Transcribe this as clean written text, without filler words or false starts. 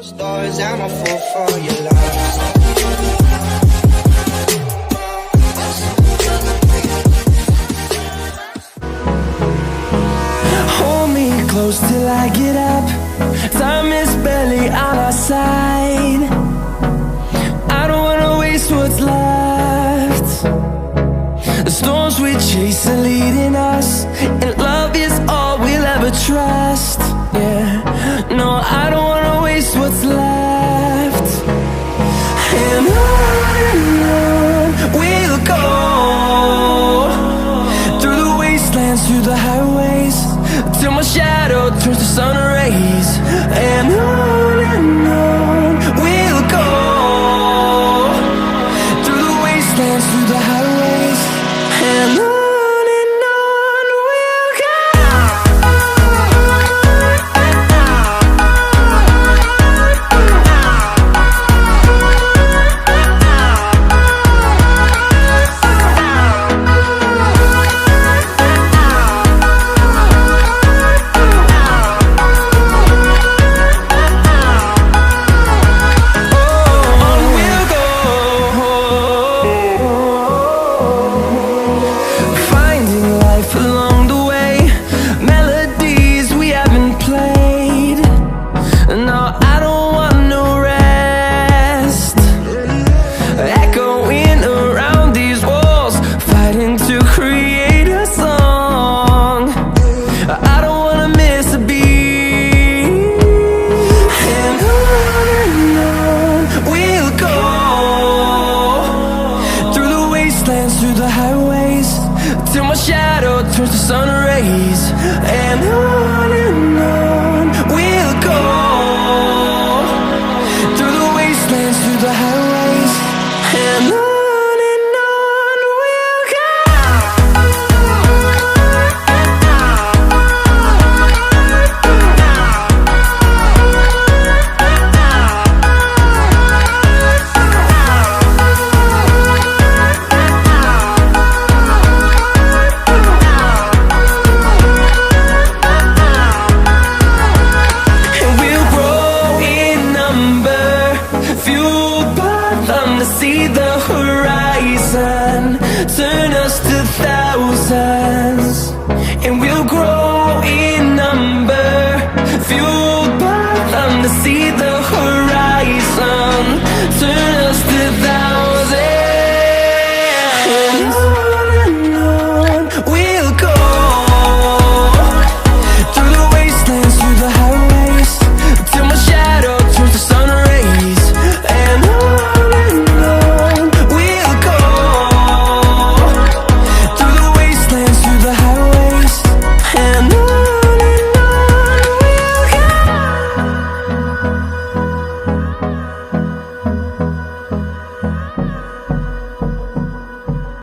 Stars, I'm a fool for your love. Hold me close till I get up. Time is barely on our side. I don't wanna waste what's left. The storms we chase are leading us, and love is all we'll ever trust. Yeah, no, I don't wanna waste what's left. And on we'll go, through the wastelands, through the highways, till my shadow turns to sun rays. And on we'll go, through the wastelands, through the highways, and on we'll go. Through the highways, till my shadow turns to sun rays. And on we'll go, through the wastelands, through the highways, and on we'll go. See the horizon.